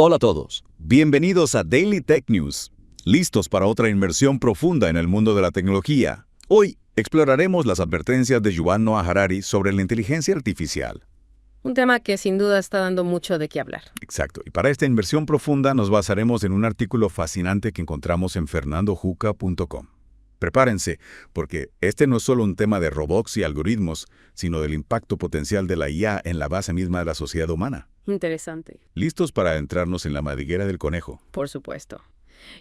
Hola a todos, bienvenidos a Daily Tech News, listos para otra inmersión profunda en el mundo de la tecnología. Hoy exploraremos las advertencias de Yuval Noah Harari sobre la inteligencia artificial. Un tema que sin duda está dando mucho de qué hablar. Exacto, y para esta inmersión profunda nos basaremos en un artículo fascinante que encontramos en fernandojuca.com. Prepárense, porque este no es solo un tema de robots y algoritmos, sino del impacto potencial de la IA en la base misma de la sociedad humana. Interesante. ¿Listos para adentrarnos en la madriguera del conejo? Por supuesto.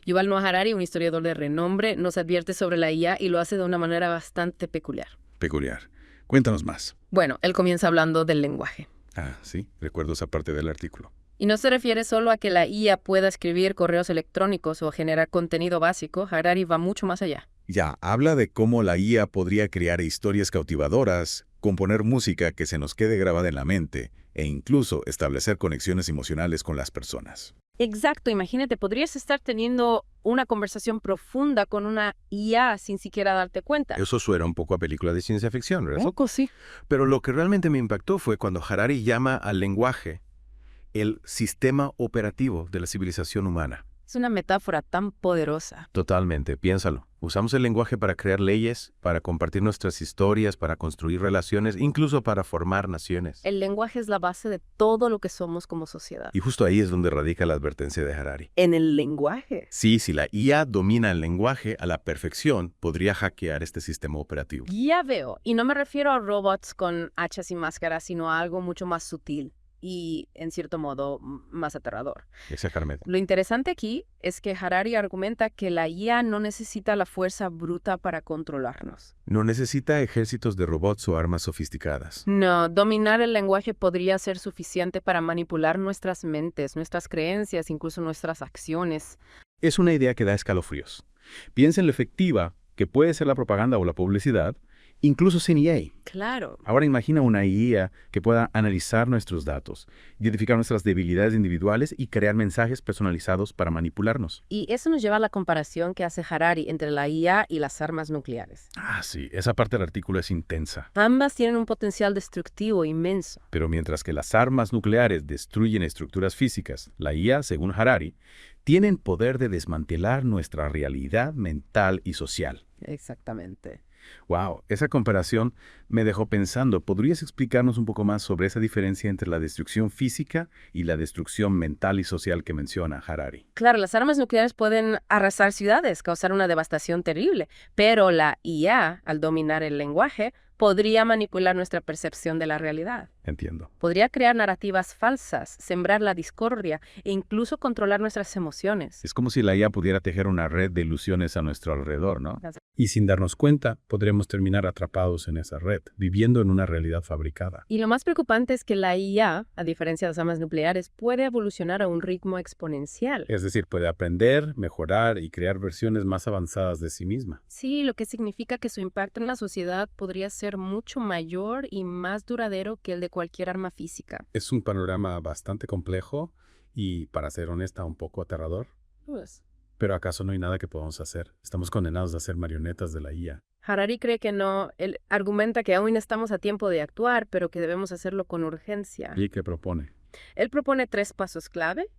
Yuval Noah Harari, un historiador de renombre, nos advierte sobre la IA y lo hace de una manera bastante peculiar. Peculiar. Cuéntanos más. Bueno, él comienza hablando del lenguaje. Ah, sí, recuerdo esa parte del artículo. Y no se refiere solo a que la IA pueda escribir correos electrónicos o generar contenido básico. Harari va mucho más allá. Ya, habla de cómo la IA podría crear historias cautivadoras, componer música que se nos quede grabada en la mente e incluso establecer conexiones emocionales con las personas. Exacto, imagínate, podrías estar teniendo una conversación profunda con una IA sin siquiera darte cuenta. Eso suena un poco a película de ciencia ficción, ¿verdad? Un poco sí. Pero lo que realmente me impactó fue cuando Harari llama al lenguaje el sistema operativo de la civilización humana. Es una metáfora tan poderosa. Totalmente, piénsalo. Usamos el lenguaje para crear leyes, para compartir nuestras historias, para construir relaciones, incluso para formar naciones. El lenguaje es la base de todo lo que somos como sociedad. Y justo ahí es donde radica la advertencia de Harari. ¿En el lenguaje? Sí, si la IA domina el lenguaje a la perfección, podría hackear este sistema operativo. Ya veo. Y no me refiero a robots con hachas y máscaras, sino a algo mucho más sutil y, en cierto modo, más aterrador. Exactamente. Lo interesante aquí es que Harari argumenta que la IA no necesita la fuerza bruta para controlarnos. No necesita ejércitos de robots o armas sofisticadas. No, dominar el lenguaje podría ser suficiente para manipular nuestras mentes, nuestras creencias, incluso nuestras acciones. Es una idea que da escalofríos. Piensa en lo efectiva que puede ser la propaganda o la publicidad, incluso sin IA. Claro. Ahora imagina una IA que pueda analizar nuestros datos, identificar nuestras debilidades individuales y crear mensajes personalizados para manipularnos. Y eso nos lleva a la comparación que hace Harari entre la IA y las armas nucleares. Ah, sí, esa parte del artículo es intensa. Ambas tienen un potencial destructivo inmenso. Pero mientras que las armas nucleares destruyen estructuras físicas, la IA, según Harari, tienen poder de desmantelar nuestra realidad mental y social. Exactamente. Wow, esa comparación me dejó pensando. ¿Podrías explicarnos un poco más sobre esa diferencia entre la destrucción física y la destrucción mental y social que menciona Harari? Claro, las armas nucleares pueden arrasar ciudades, causar una devastación terrible, pero la IA, al dominar el lenguaje, podría manipular nuestra percepción de la realidad. Entiendo. Podría crear narrativas falsas, sembrar la discordia e incluso controlar nuestras emociones. Es como si la IA pudiera tejer una red de ilusiones a nuestro alrededor, ¿no? Gracias. Y sin darnos cuenta, podremos terminar atrapados en esa red, viviendo en una realidad fabricada. Y lo más preocupante es que la IA, a diferencia de las armas nucleares, puede evolucionar a un ritmo exponencial. Es decir, puede aprender, mejorar y crear versiones más avanzadas de sí misma. Sí, lo que significa que su impacto en la sociedad podría ser mucho mayor y más duradero que el de cualquier arma física. Es un panorama bastante complejo y, para ser honesta, un poco aterrador. Pues, Pero ¿acaso no hay nada que podamos hacer? Estamos condenados a ser marionetas de la IA. Harari cree que no. Él argumenta que aún estamos a tiempo de actuar, pero que debemos hacerlo con urgencia. ¿Y qué propone? Él propone 3 pasos clave: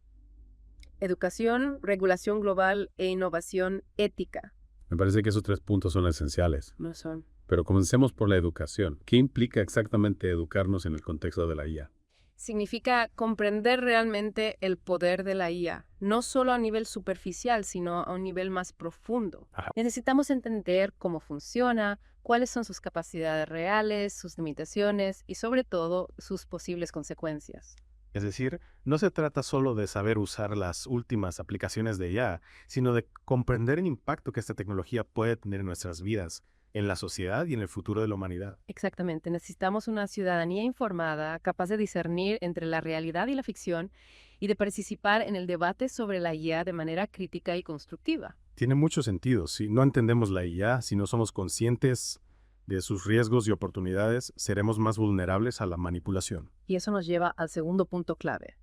educación, regulación global e innovación ética. Me parece que esos 3 puntos son esenciales. No son. Pero comencemos por la educación. ¿Qué implica exactamente educarnos en el contexto de la IA? Significa comprender realmente el poder de la IA, no solo a nivel superficial, sino a un nivel más profundo. Ajá. Necesitamos entender cómo funciona, cuáles son sus capacidades reales, sus limitaciones y, sobre todo, sus posibles consecuencias. Es decir, no se trata solo de saber usar las últimas aplicaciones de IA, sino de comprender el impacto que esta tecnología puede tener en nuestras vidas, en la sociedad y en el futuro de la humanidad. Exactamente, necesitamos una ciudadanía informada, capaz de discernir entre la realidad y la ficción y de participar en el debate sobre la IA de manera crítica y constructiva. Tiene mucho sentido. Si no entendemos la IA, si no somos conscientes de sus riesgos y oportunidades, seremos más vulnerables a la manipulación. Y eso nos lleva al segundo punto clave.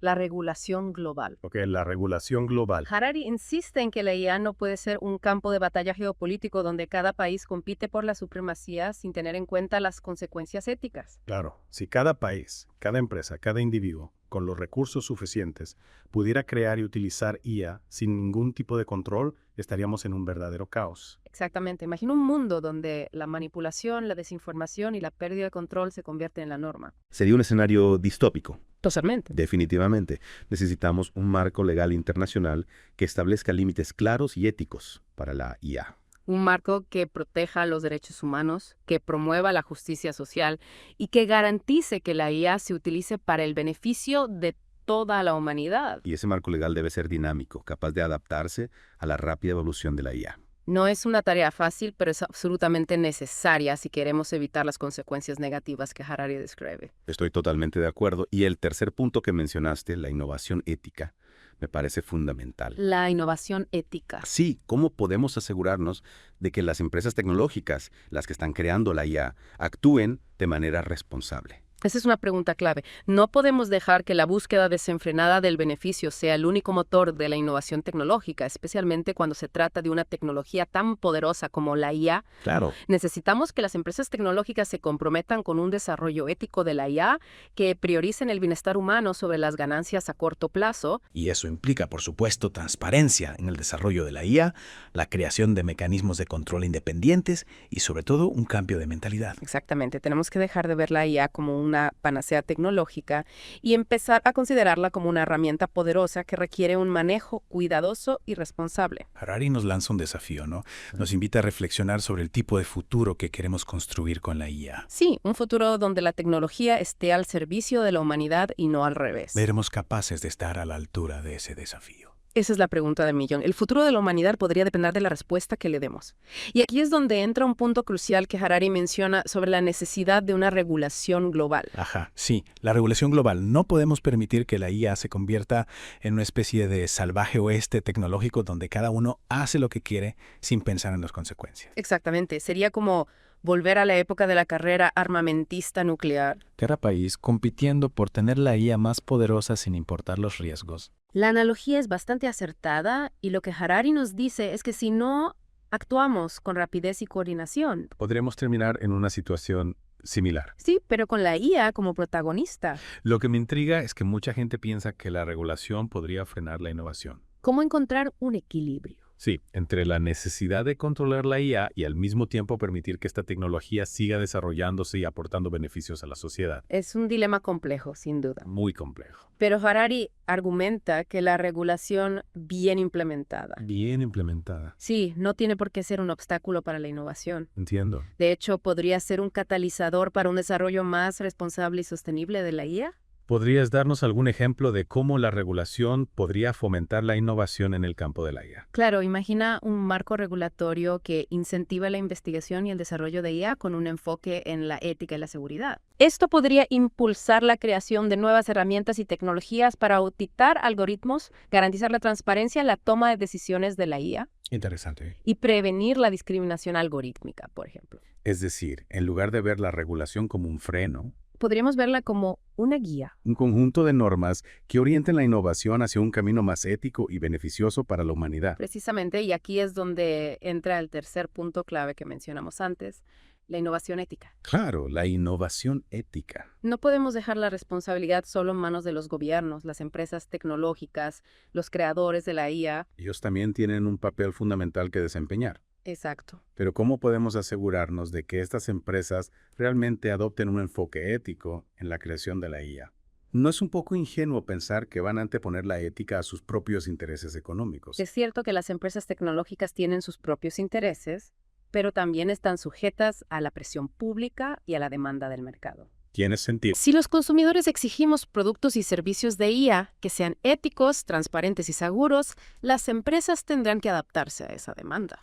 la regulación global. Ok, la regulación global. Harari insiste en que la IA no puede ser un campo de batalla geopolítico donde cada país compite por la supremacía sin tener en cuenta las consecuencias éticas. Claro, si cada país, cada empresa, cada individuo, con los recursos suficientes, pudiera crear y utilizar IA sin ningún tipo de control, estaríamos en un verdadero caos. Exactamente. Imagina un mundo donde la manipulación, la desinformación y la pérdida de control se convierten en la norma. Sería un escenario distópico. Totalmente. Definitivamente. Necesitamos un marco legal internacional que establezca límites claros y éticos para la IA. Un marco que proteja los derechos humanos, que promueva la justicia social y que garantice que la IA se utilice para el beneficio de toda la humanidad. Y ese marco legal debe ser dinámico, capaz de adaptarse a la rápida evolución de la IA. No es una tarea fácil, pero es absolutamente necesaria si queremos evitar las consecuencias negativas que Harari describe. Estoy totalmente de acuerdo. Y el tercer punto que mencionaste, la innovación ética, me parece fundamental. La innovación ética. Sí, ¿cómo podemos asegurarnos de que las empresas tecnológicas, las que están creando la IA, actúen de manera responsable? Esa es una pregunta clave. No podemos dejar que la búsqueda desenfrenada del beneficio sea el único motor de la innovación tecnológica, especialmente cuando se trata de una tecnología tan poderosa como la IA. Claro. Necesitamos que las empresas tecnológicas se comprometan con un desarrollo ético de la IA que prioricen el bienestar humano sobre las ganancias a corto plazo. Y eso implica, por supuesto, transparencia en el desarrollo de la IA, la creación de mecanismos de control independientes y, sobre todo, un cambio de mentalidad. Exactamente. Tenemos que dejar de ver la IA como una panacea tecnológica y empezar a considerarla como una herramienta poderosa que requiere un manejo cuidadoso y responsable. Harari nos lanza un desafío, ¿no? Nos invita a reflexionar sobre el tipo de futuro que queremos construir con la IA. Sí, un futuro donde la tecnología esté al servicio de la humanidad y no al revés. Veremos capaces de estar a la altura de ese desafío. Esa es la pregunta del millón. El futuro de la humanidad podría depender de la respuesta que le demos. Y aquí es donde entra un punto crucial que Harari menciona sobre la necesidad de una regulación global. Ajá, sí, la regulación global. No podemos permitir que la IA se convierta en una especie de salvaje oeste tecnológico donde cada uno hace lo que quiere sin pensar en las consecuencias. Exactamente. Sería como volver a la época de la carrera armamentista nuclear. Cada país compitiendo por tener la IA más poderosa sin importar los riesgos. La analogía es bastante acertada y lo que Harari nos dice es que si no actuamos con rapidez y coordinación. Podremos terminar en una situación similar. Sí, pero con la IA como protagonista. Lo que me intriga es que mucha gente piensa que la regulación podría frenar la innovación. ¿Cómo encontrar un equilibrio? Sí, entre la necesidad de controlar la IA y al mismo tiempo permitir que esta tecnología siga desarrollándose y aportando beneficios a la sociedad. Es un dilema complejo, sin duda. Muy complejo. Pero Harari argumenta que la regulación bien implementada. Bien implementada. Sí, no tiene por qué ser un obstáculo para la innovación. Entiendo. De hecho, podría ser un catalizador para un desarrollo más responsable y sostenible de la IA. ¿Podrías darnos algún ejemplo de cómo la regulación podría fomentar la innovación en el campo de la IA? Claro, imagina un marco regulatorio que incentiva la investigación y el desarrollo de IA con un enfoque en la ética y la seguridad. Esto podría impulsar la creación de nuevas herramientas y tecnologías para auditar algoritmos, garantizar la transparencia en la toma de decisiones de la IA Interesante. y prevenir la discriminación algorítmica, por ejemplo. Es decir, en lugar de ver la regulación como un freno, Podríamos verla como una guía. un conjunto de normas que orienten la innovación hacia un camino más ético y beneficioso para la humanidad. Precisamente, y aquí es donde entra el tercer punto clave que mencionamos antes, la innovación ética. Claro, la innovación ética. No podemos dejar la responsabilidad solo en manos de los gobiernos, las empresas tecnológicas, los creadores de la IA. Ellos también tienen un papel fundamental que desempeñar. Exacto. Pero ¿cómo podemos asegurarnos de que estas empresas realmente adopten un enfoque ético en la creación de la IA? ¿No es un poco ingenuo pensar que van a anteponer la ética a sus propios intereses económicos? Es cierto que las empresas tecnológicas tienen sus propios intereses, pero también están sujetas a la presión pública y a la demanda del mercado. Tiene sentido. Si los consumidores exigimos productos y servicios de IA que sean éticos, transparentes y seguros, las empresas tendrán que adaptarse a esa demanda.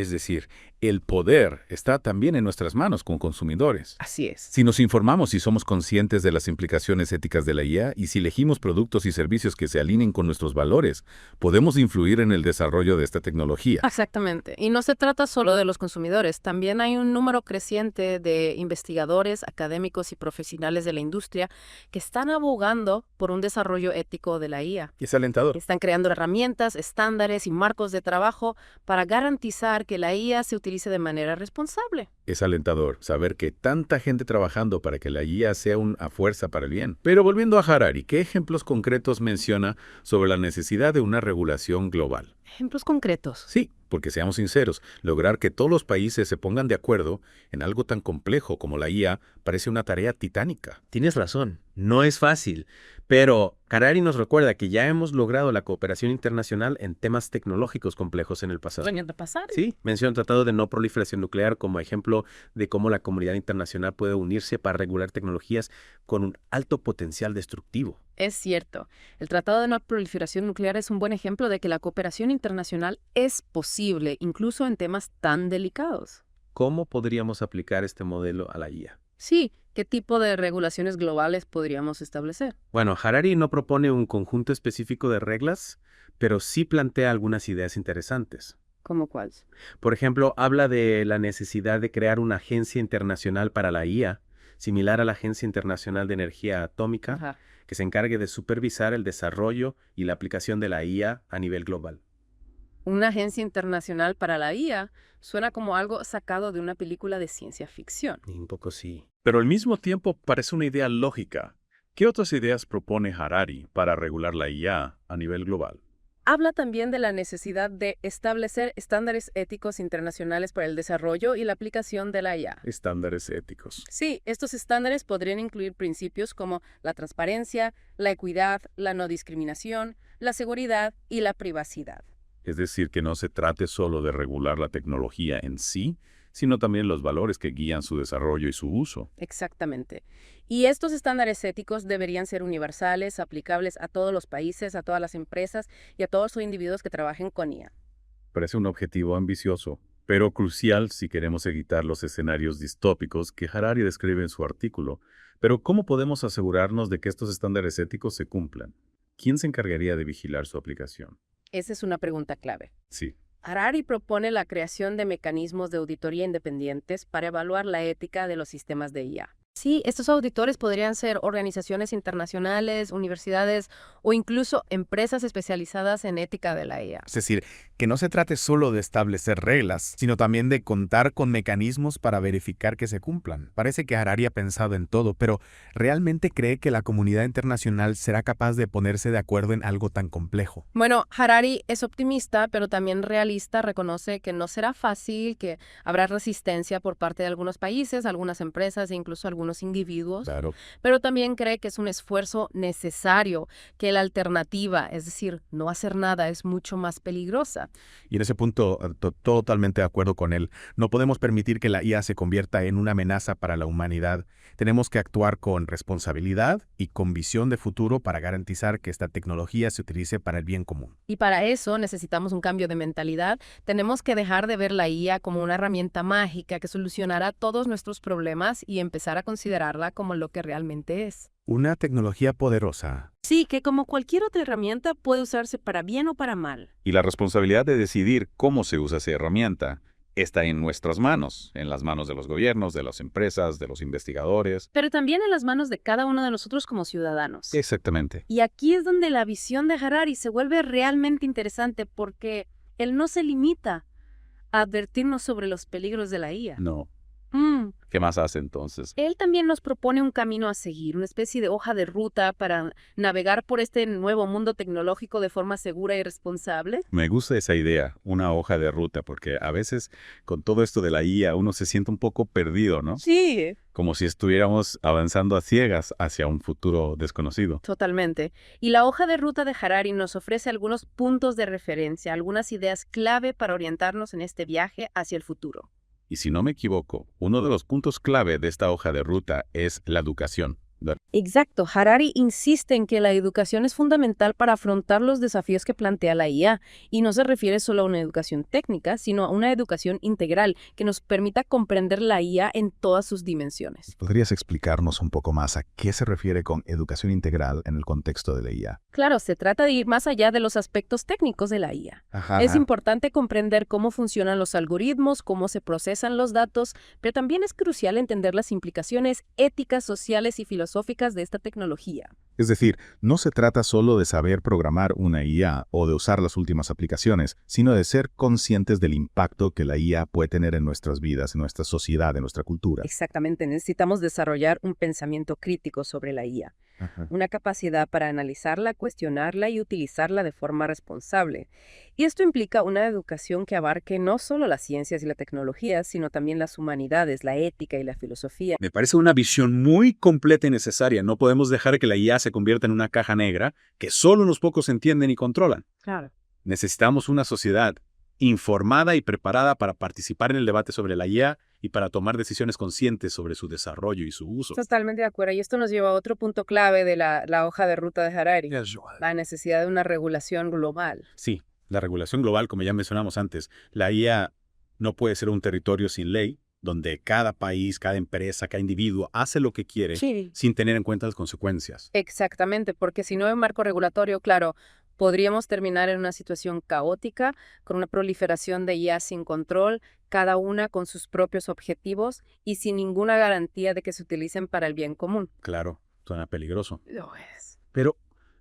Es decir, el poder está también en nuestras manos como consumidores. Así es. Si nos informamos y somos conscientes de las implicaciones éticas de la IA y si elegimos productos y servicios que se alineen con nuestros valores, podemos influir en el desarrollo de esta tecnología. Exactamente. Y no se trata solo de los consumidores. También hay un número creciente de investigadores, académicos y profesionales de la industria que están abogando por un desarrollo ético de la IA. Es alentador. Están creando herramientas, estándares y marcos de trabajo para garantizar que la IA se utilice de manera responsable. Es alentador saber que tanta gente trabajando para que la IA sea una fuerza para el bien. Pero volviendo a Harari, ¿qué ejemplos concretos menciona sobre la necesidad de una regulación global? Ejemplos concretos. Sí, porque seamos sinceros, lograr que todos los países se pongan de acuerdo en algo tan complejo como la IA parece una tarea titánica. Tienes razón, no es fácil, pero Harari nos recuerda que ya hemos logrado la cooperación internacional en temas tecnológicos complejos en el pasado. Sueñan de pasar. Sí, menciona el Tratado de No Proliferación Nuclear como ejemplo de cómo la comunidad internacional puede unirse para regular tecnologías con un alto potencial destructivo. Es cierto. El Tratado de No Proliferación Nuclear es un buen ejemplo de que la cooperación internacional es posible, incluso en temas tan delicados. ¿Cómo podríamos aplicar este modelo a la IA? Sí, ¿qué tipo de regulaciones globales podríamos establecer? Bueno, Harari no propone un conjunto específico de reglas, pero sí plantea algunas ideas interesantes. ¿Cómo cuáles? Por ejemplo, habla de la necesidad de crear una agencia internacional para la IA, similar a la Agencia Internacional de Energía Atómica, Ajá. que se encargue de supervisar el desarrollo y la aplicación de la IA a nivel global. Una agencia internacional para la IA suena como algo sacado de una película de ciencia ficción. Y un poco sí. Pero al mismo tiempo parece una idea lógica. ¿Qué otras ideas propone Harari para regular la IA a nivel global? Habla también de la necesidad de establecer estándares éticos internacionales para el desarrollo y la aplicación de la IA. Estándares éticos. Sí, estos estándares podrían incluir principios como la transparencia, la equidad, la no discriminación, la seguridad y la privacidad. Es decir, que no se trate solo de regular la tecnología en sí, sino también los valores que guían su desarrollo y su uso. Exactamente. Y estos estándares éticos deberían ser universales, aplicables a todos los países, a todas las empresas y a todos los individuos que trabajen con IA. Parece un objetivo ambicioso, pero crucial si queremos evitar los escenarios distópicos que Harari describe en su artículo. Pero ¿cómo podemos asegurarnos de que estos estándares éticos se cumplan? ¿Quién se encargaría de vigilar su aplicación? Esa es una pregunta clave. Sí. Harari propone la creación de mecanismos de auditoría independientes para evaluar la ética de los sistemas de IA. Sí, estos auditores podrían ser organizaciones internacionales, universidades o incluso empresas especializadas en ética de la IA. Es decir, que no se trate solo de establecer reglas, sino también de contar con mecanismos para verificar que se cumplan. Parece que Harari ha pensado en todo, pero ¿realmente cree que la comunidad internacional será capaz de ponerse de acuerdo en algo tan complejo? Bueno, Harari es optimista, pero también realista. Reconoce que no será fácil, que habrá resistencia por parte de algunos países, algunas empresas e incluso algunos individuos. Claro. Pero también cree que es un esfuerzo necesario, que la alternativa, es decir, no hacer nada, es mucho más peligrosa. Y en ese punto, totalmente de acuerdo con él. No podemos permitir que la IA se convierta en una amenaza para la humanidad. Tenemos que actuar con responsabilidad y con visión de futuro para garantizar que esta tecnología se utilice para el bien común. Y para eso necesitamos un cambio de mentalidad. Tenemos que dejar de ver la IA como una herramienta mágica que solucionará todos nuestros problemas y empezar a considerarla como lo que realmente es. Una tecnología poderosa. Sí, que como cualquier otra herramienta puede usarse para bien o para mal. Y la responsabilidad de decidir cómo se usa esa herramienta está en nuestras manos, en las manos de los gobiernos, de las empresas, de los investigadores. Pero también en las manos de cada uno de nosotros como ciudadanos. Exactamente. Y aquí es donde la visión de Harari se vuelve realmente interesante porque él no se limita a advertirnos sobre los peligros de la IA. No. ¿Qué más hace entonces? Él también nos propone un camino a seguir, una especie de hoja de ruta para navegar por este nuevo mundo tecnológico de forma segura y responsable. Me gusta esa idea, una hoja de ruta, porque a veces con todo esto de la IA uno se siente un poco perdido, ¿no? Sí. Como si estuviéramos avanzando a ciegas hacia un futuro desconocido. Totalmente. Y la hoja de ruta de Harari nos ofrece algunos puntos de referencia, algunas ideas clave para orientarnos en este viaje hacia el futuro. Y si no me equivoco, uno de los puntos clave de esta hoja de ruta es la educación. Exacto. Harari insiste en que la educación es fundamental para afrontar los desafíos que plantea la IA, y no se refiere solo a una educación técnica, sino a una educación integral que nos permita comprender la IA en todas sus dimensiones. ¿Podrías explicarnos un poco más a qué se refiere con educación integral en el contexto de la IA? Claro, se trata de ir más allá de los aspectos técnicos de la IA. Es importante comprender cómo funcionan los algoritmos, cómo se procesan los datos, pero también es crucial entender las implicaciones éticas, sociales y filosóficas de esta tecnología. Es decir, no se trata solo de saber programar una IA o de usar las últimas aplicaciones, sino de ser conscientes del impacto que la IA puede tener en nuestras vidas, en nuestra sociedad, en nuestra cultura. Exactamente, necesitamos desarrollar un pensamiento crítico sobre la IA. Una capacidad para analizarla, cuestionarla y utilizarla de forma responsable. Y esto implica una educación que abarque no solo las ciencias y la tecnología, sino también las humanidades, la ética y la filosofía. Me parece una visión muy completa y necesaria. No podemos dejar que la IA se convierta en una caja negra que solo unos pocos entienden y controlan. Claro. Necesitamos una sociedad informada y preparada para participar en el debate sobre la IA y para tomar decisiones conscientes sobre su desarrollo y su uso. Totalmente de acuerdo. Y esto nos lleva a otro punto clave de la hoja de ruta de Harari, la necesidad de una regulación global. Sí, la regulación global, como ya mencionamos antes, la IA no puede ser un territorio sin ley, donde cada país, cada empresa, cada individuo hace lo que quiere sin tener en cuenta las consecuencias. Exactamente, porque si no hay un marco regulatorio, claro, podríamos terminar en una situación caótica, con una proliferación de IA sin control, cada una con sus propios objetivos y sin ninguna garantía de que se utilicen para el bien común. Claro, suena peligroso. Lo es. Pero,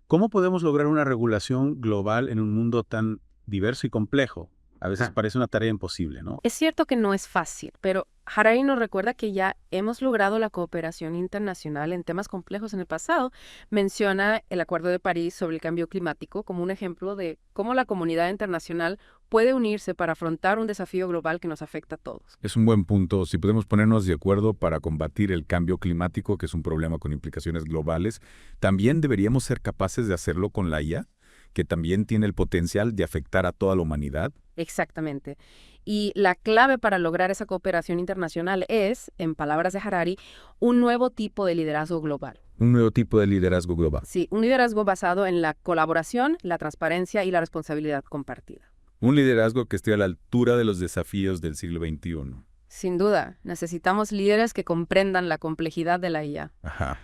¿cómo podemos lograr una regulación global en un mundo tan diverso y complejo? A veces parece una tarea imposible, ¿no? Es cierto que no es fácil, pero Harari nos recuerda que ya hemos logrado la cooperación internacional en temas complejos en el pasado. Menciona el Acuerdo de París sobre el cambio climático como un ejemplo de cómo la comunidad internacional puede unirse para afrontar un desafío global que nos afecta a todos. Es un buen punto. Si podemos ponernos de acuerdo para combatir el cambio climático, que es un problema con implicaciones globales, también deberíamos ser capaces de hacerlo con la IA, que también tiene el potencial de afectar a toda la humanidad. Exactamente. Y la clave para lograr esa cooperación internacional es, en palabras de Harari, un nuevo tipo de liderazgo global. Un nuevo tipo de liderazgo global. Sí, un liderazgo basado en la colaboración, la transparencia y la responsabilidad compartida. Un liderazgo que esté a la altura de los desafíos del siglo XXI. Sin duda, necesitamos líderes que comprendan la complejidad de la IA,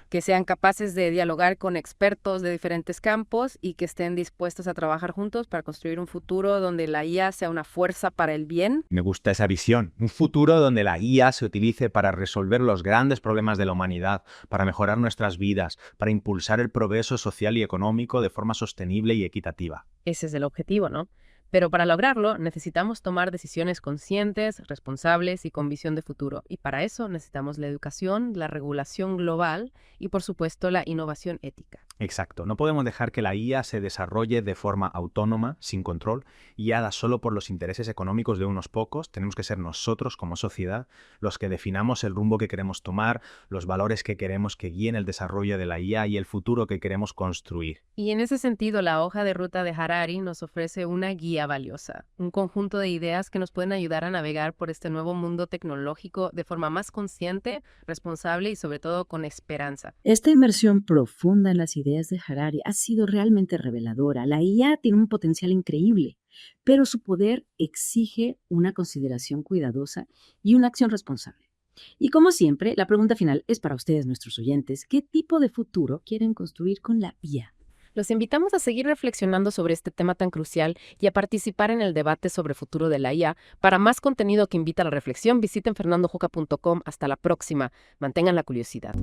que sean capaces de dialogar con expertos de diferentes campos y que estén dispuestos a trabajar juntos para construir un futuro donde la IA sea una fuerza para el bien. Me gusta esa visión, un futuro donde la IA se utilice para resolver los grandes problemas de la humanidad, para mejorar nuestras vidas, para impulsar el progreso social y económico de forma sostenible y equitativa. Ese es el objetivo, ¿no? Pero para lograrlo necesitamos tomar decisiones conscientes, responsables y con visión de futuro. Y para eso necesitamos la educación, la regulación global y, por supuesto, la innovación ética. Exacto. No podemos dejar que la IA se desarrolle de forma autónoma, sin control, guiada solo por los intereses económicos de unos pocos. Tenemos que ser nosotros, como sociedad, los que definamos el rumbo que queremos tomar, los valores que queremos que guíen el desarrollo de la IA y el futuro que queremos construir. Y en ese sentido, la hoja de ruta de Harari nos ofrece una guía valiosa, un conjunto de ideas que nos pueden ayudar a navegar por este nuevo mundo tecnológico de forma más consciente, responsable y sobre todo con esperanza. Esta inmersión profunda en las ideas de Harari ha sido realmente reveladora. La IA tiene un potencial increíble, pero su poder exige una consideración cuidadosa y una acción responsable. Y como siempre, la pregunta final es para ustedes, nuestros oyentes. ¿Qué tipo de futuro quieren construir con la IA? Los invitamos a seguir reflexionando sobre este tema tan crucial y a participar en el debate sobre el futuro de la IA. Para más contenido que invita a la reflexión, visiten fernandojuca.com. Hasta la próxima. Mantengan la curiosidad.